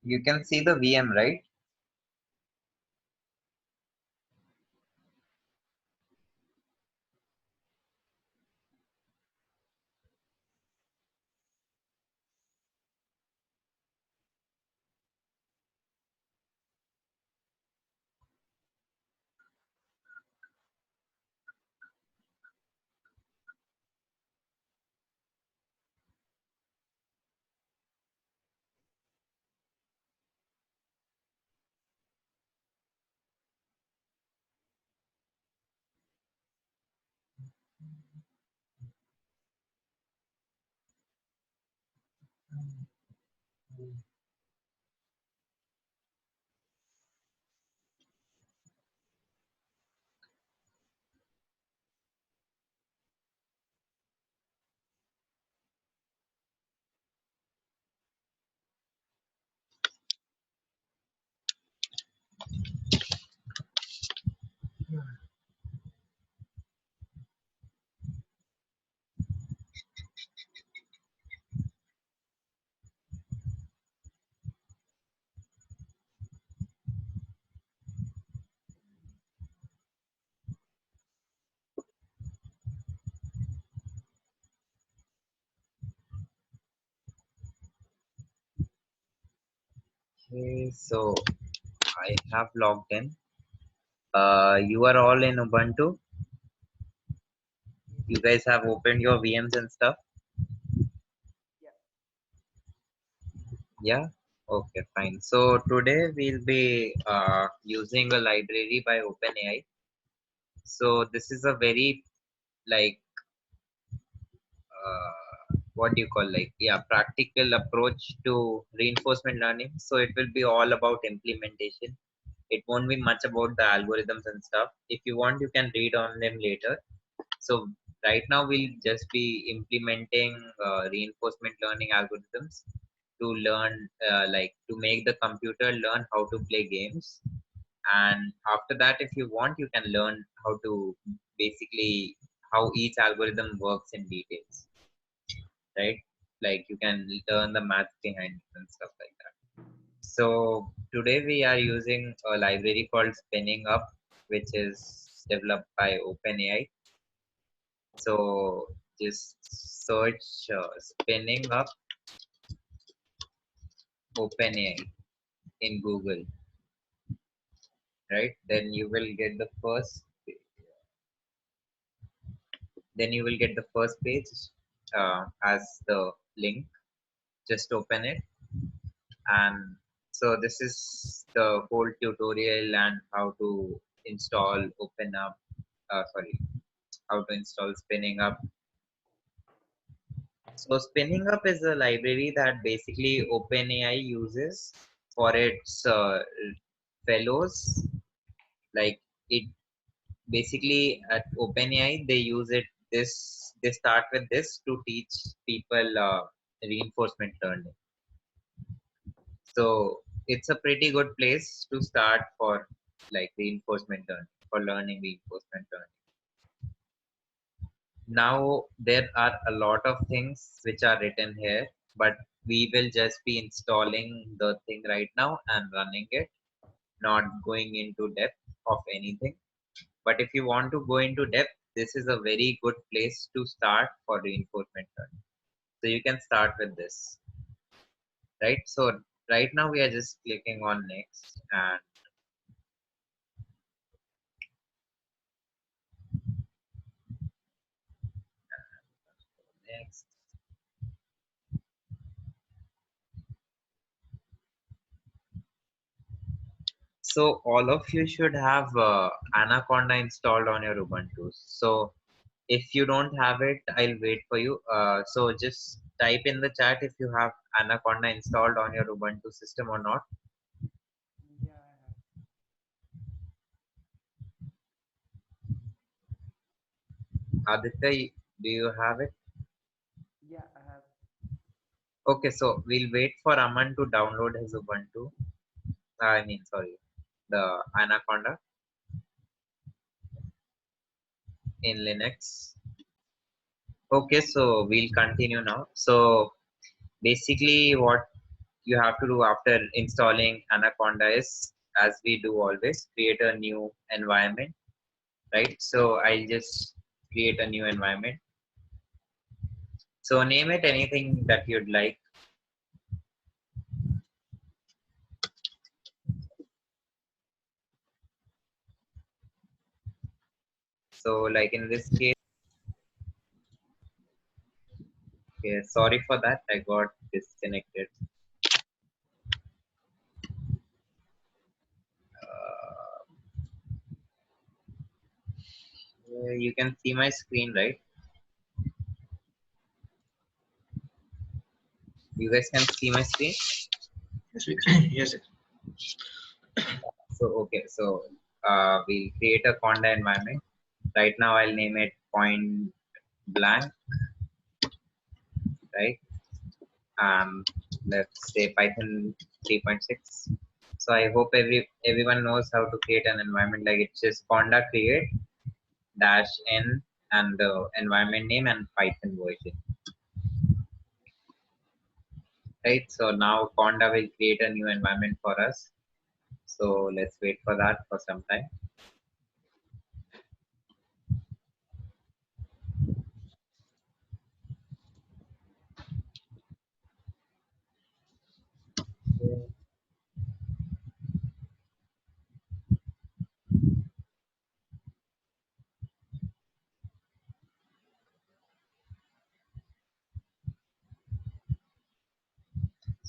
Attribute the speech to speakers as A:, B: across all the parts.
A: You can see the VM, right? Okay, so I have logged in. You are all in Ubuntu. You guys have opened your VMs and stuff.
B: Yeah.
A: Yeah. Okay, fine. So today we'll be using a library by OpenAI. So this is a very like what do you call like practical approach to reinforcement learning. So it will be all about implementation. It won't be much about the algorithms and stuff. If you want, you can read on them later. So right now we'll just be implementing reinforcement learning algorithms to learn like to make the computer learn how to play games. And after that, if you want, you can learn how to basically how each algorithm works in details, right? Like you can learn the math behind it and stuff like that. So today we are using a library called Spinningup, which is developed by OpenAI. So just search Spinning Up OpenAI in Google, right? Then you will get the first page as the link. Just open it, and so this is the whole tutorial and how to install open up sorry how to install Spinning Up. So Spinning Up is a library that basically OpenAI uses for its fellows. Like it basically at OpenAI they use it this they start with this to teach people reinforcement learning. So it's a pretty good place to start for like reinforcement learning, for learning reinforcement learning. Now there are a lot of things which are written here, but we will just be installing the thing right now and running it, not going into depth of anything. But if you want to go into depth, this is a very good place to start for reinforcement learning. So you can start with this, right? So right now we are just clicking on next and next. So all of you should have Anaconda installed on your Ubuntu. So if you don't have it, I'll wait for you. So just type in the chat if you have Anaconda installed on your Ubuntu system or not.
B: Yeah, I have.
A: Aditya, do you have it?
B: Yeah, I have.
A: Okay, so we'll wait for Aman to download his Ubuntu. I mean, sorry, the Anaconda in Linux. Okay, so we'll continue now. So basically, what you have to do after installing Anaconda is, as we do always, create a new environment, right? So I'll just create a new environment. So name it anything that you'd like. So like in this case, okay, sorry for that, I got disconnected. Uh, you can see my screen, right? You guys can see my screen.
C: Yes, we can. Yes, yes.
A: So okay, so we'll create a Conda environment. Right now I'll name it point blank, right? Let's say Python 3.6. So I hope everyone knows how to create an environment. Like it's just conda create dash n and the environment name and Python version, right? So now conda will create a new environment for us. So let's wait for that for some time.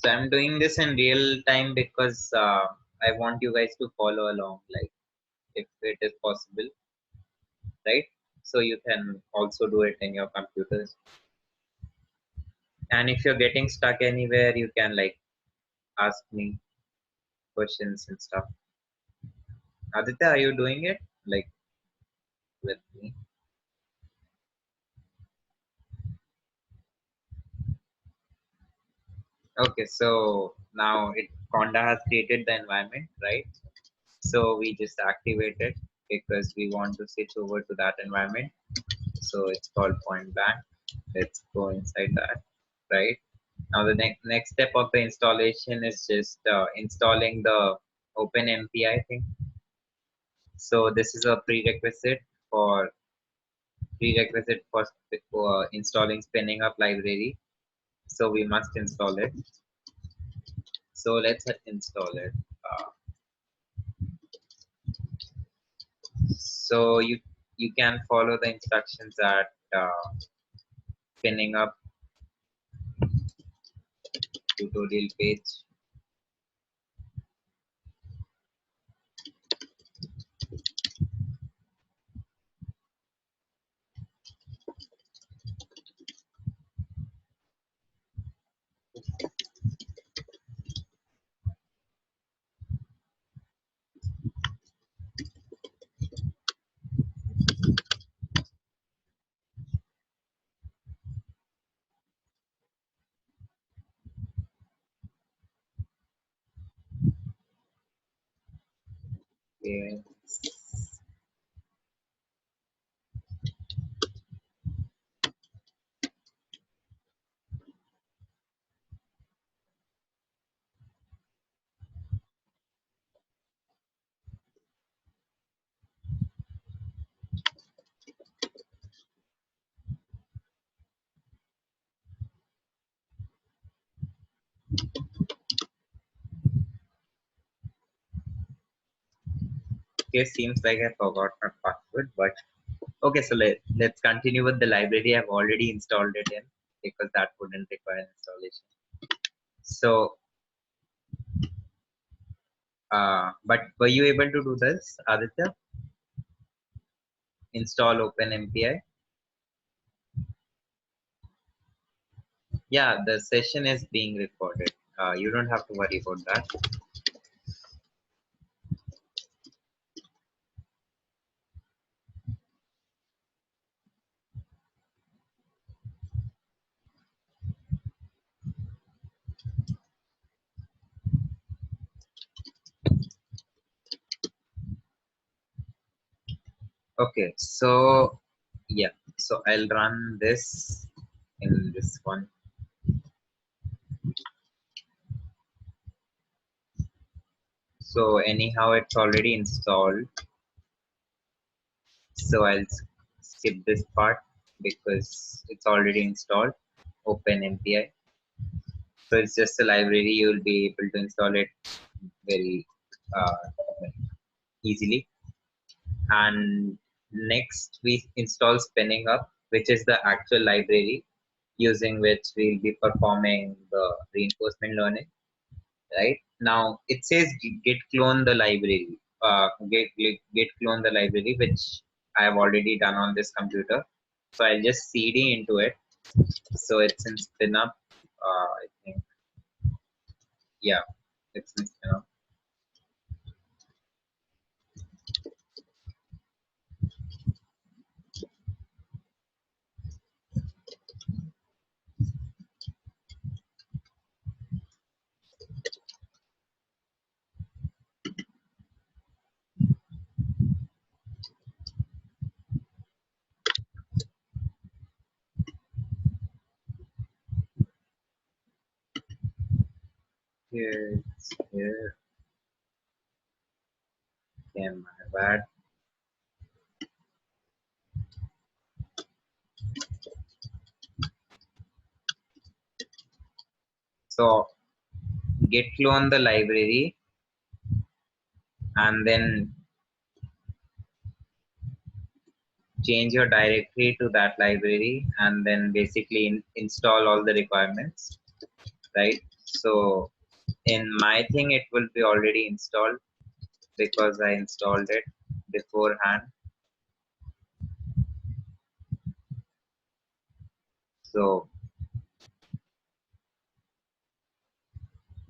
A: So I'm doing this in real time because I want you guys to follow along, like if it is possible, right? So you can also do it in your computers. And if you're getting stuck anywhere, you can like ask me questions and stuff. Aditya, are you doing it like with me? Okay, so now it Conda has created the environment, right? So we just activate it because we want to switch over to that environment. So it's called point blank. Let's go inside that, right? Now the next step of the installation is just installing the OpenMPI thing. So this is a prerequisite for installing Spinningup library. So we must install it. So let's install it. Uh, so you can follow the instructions at Spinningup tutorial page. Okay. Okay, seems like I forgot my password, but okay, so let's continue with the library. I've already installed it in because that wouldn't require installation. So, but were you able to do this, Aditya? Install OpenMPI? Yeah, the session is being recorded. You don't have to worry about that. Okay, so yeah, so I'll run this in this one. So anyhow, it's already installed. So I'll skip this part because it's already installed. OpenAPI. So it's just a library. You'll be able to install it very uh, easily. And next we install Spinningup, which is the actual library using which we'll be performing the reinforcement learning. Right now, it says git clone the library. Git clone the library, which I have already done on this computer. So I'll just cd into it. So it's in Spinup. I think, yeah, it's in Spinup. Here, it's here. Okay, my bad. So git clone the library and then change your directory to that library and then basically install all the requirements, right? So in my thing, it will be already installed because I installed it beforehand. So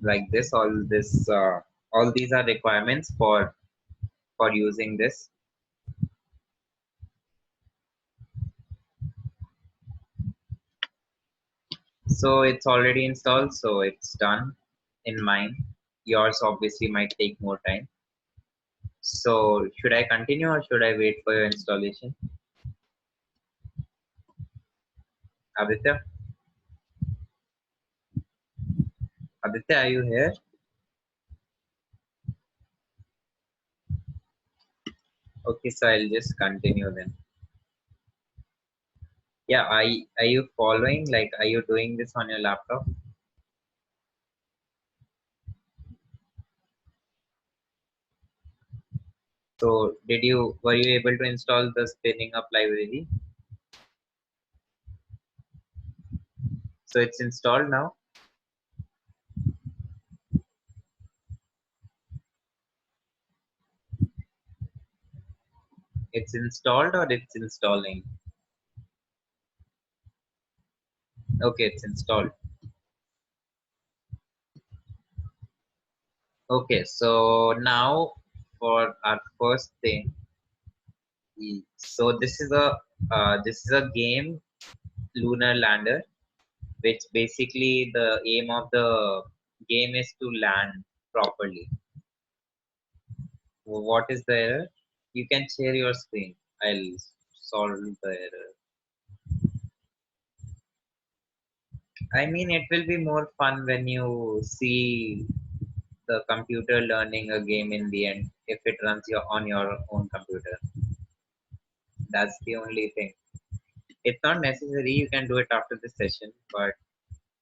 A: like this, all these are requirements for using this. So it's already installed, so it's done in mine. Yours obviously might take more time. So should I continue or should I wait for your installation? Aditya? Aditya, are you here? Okay, so I'll just continue then. Yeah, are you following? Like, are you doing this on your laptop? So were you able to install the Spinningup library? So it's installed now. It's installed or it's installing? Okay, it's installed. Okay, so now for our first thing. So this is a game, Lunar Lander, which basically the aim of the game is to land properly. What is the error? You can share your screen. I'll solve the error. I mean, it will be more fun when you see the computer learning a game in the end if it runs on your own computer. That's the only thing. It's not necessary. You can do it after this session, but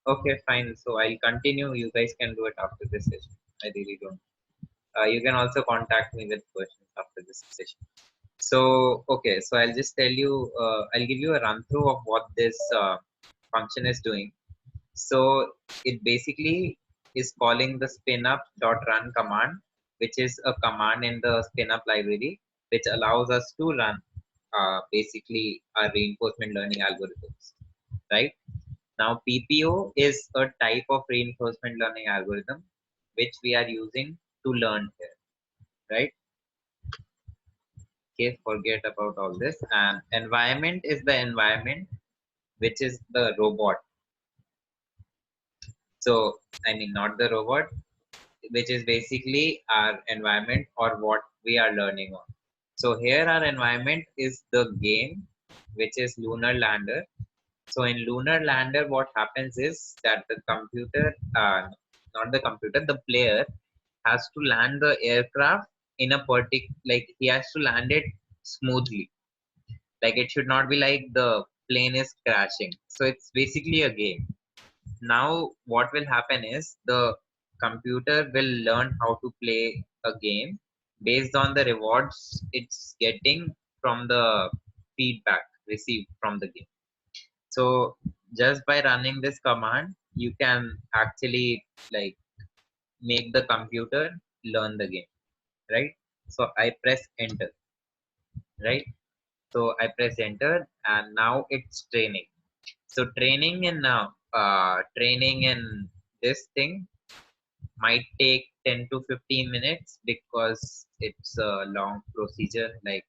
A: okay, fine. So I'll continue. You guys can do it after this session. I really don't. You can also contact me with questions after this session. So, okay, so I'll just tell you, I'll give you a run through of what this function is doing. So it basically is calling the spinup.run command, which is a command in the spinup library, which allows us to run basically our reinforcement learning algorithms, right? Now, PPO is a type of reinforcement learning algorithm, which we are using to learn here, right? Okay, forget about all this. And environment is the environment, which is the robot. So, I mean, not the robot, which is basically our environment or what we are learning on. So here our environment is the game, which is Lunar Lander. So in Lunar Lander, what happens is that the computer, not the computer, the player has to land the aircraft in a like he has to land it smoothly. Like it should not be like the plane is crashing. So it's basically a game. Now what will happen is the computer will learn how to play a game based on the rewards it's getting from the feedback received from the game. So just by running this command, you can actually like make the computer learn the game, right? So I press enter, right? So I press enter and now it's training. So training in this thing might take 10 to 15 minutes because it's a long procedure. Like,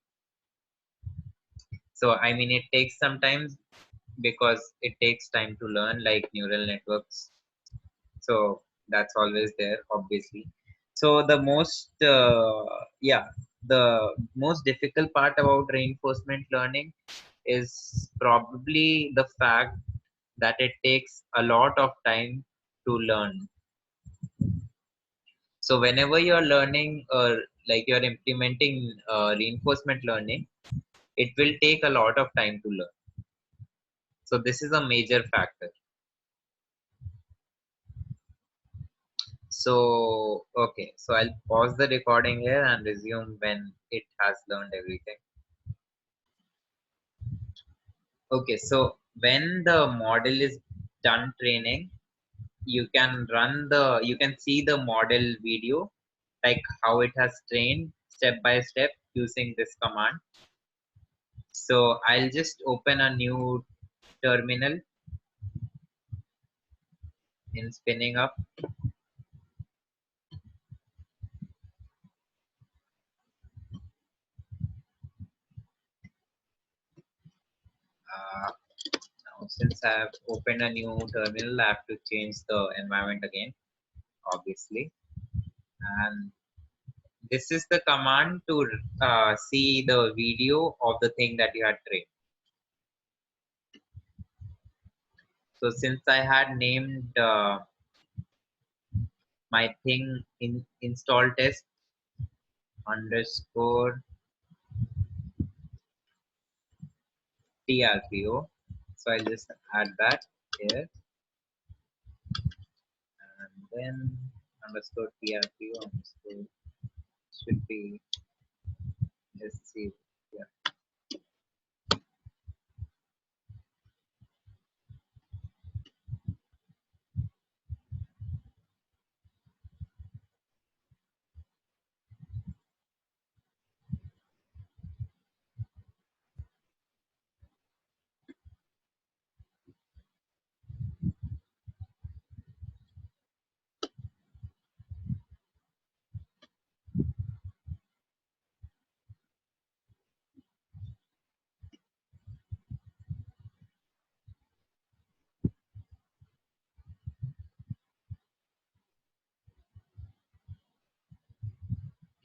A: so I mean, it takes some time because it takes time to learn like neural networks. So that's always there, obviously. So the the most difficult part about reinforcement learning is probably the fact that it takes a lot of time to learn. So whenever you're learning or like you're implementing reinforcement learning, it will take a lot of time to learn. So this is a major factor. So okay, so I'll pause the recording here and resume when it has learned everything. Okay, so when the model is done training, you can see the model video, like how it has trained step by step using this command. So I'll just open a new terminal in Spinningup. Now since I have opened a new terminal, I have to change the environment again, obviously. And this is the command to see the video of the thing that you had trained. So since I had named my thing in install test underscore trpo, so I'll just add that here, and then underscore trpo underscore should be, let's see, yeah.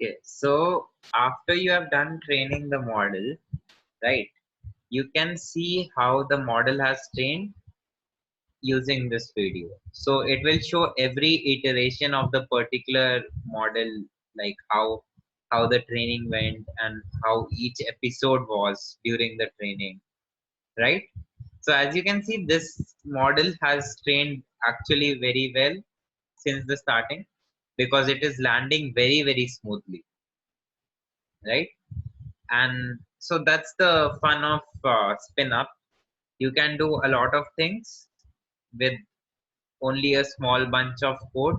A: Okay, so after you have done training the model, right, you can see how the model has trained using this video. So it will show every iteration of the particular model, like how the training went and how each episode was during the training, right? So as you can see, this model has trained actually very well since the starting because it is landing very, very smoothly, right? And so that's the fun of spin up. You can do a lot of things with only a small bunch of code,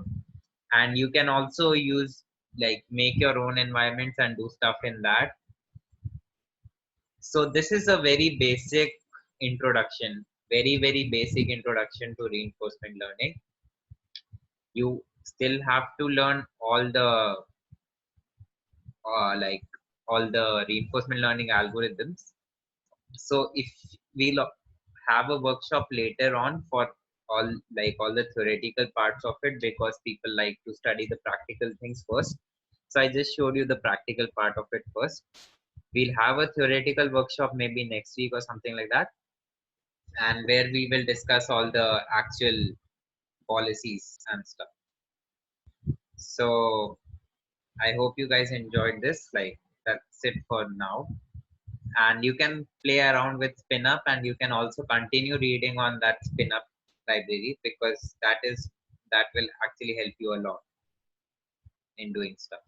A: and you can also use like make your own environments and do stuff in that. So this is a very basic introduction, very basic introduction to reinforcement learning. You still have to learn all the like all the reinforcement learning algorithms. So if we'll have a workshop later on for all the theoretical parts of it, because people like to study the practical things first. So I just showed you the practical part of it first. We'll have a theoretical workshop maybe next week or something like that, and where we will discuss all the actual policies and stuff. So I hope you guys enjoyed this. Like, that's it for now. And you can play around with Spinup, and you can also continue reading on that Spinup library, because that will actually help you a lot in doing stuff.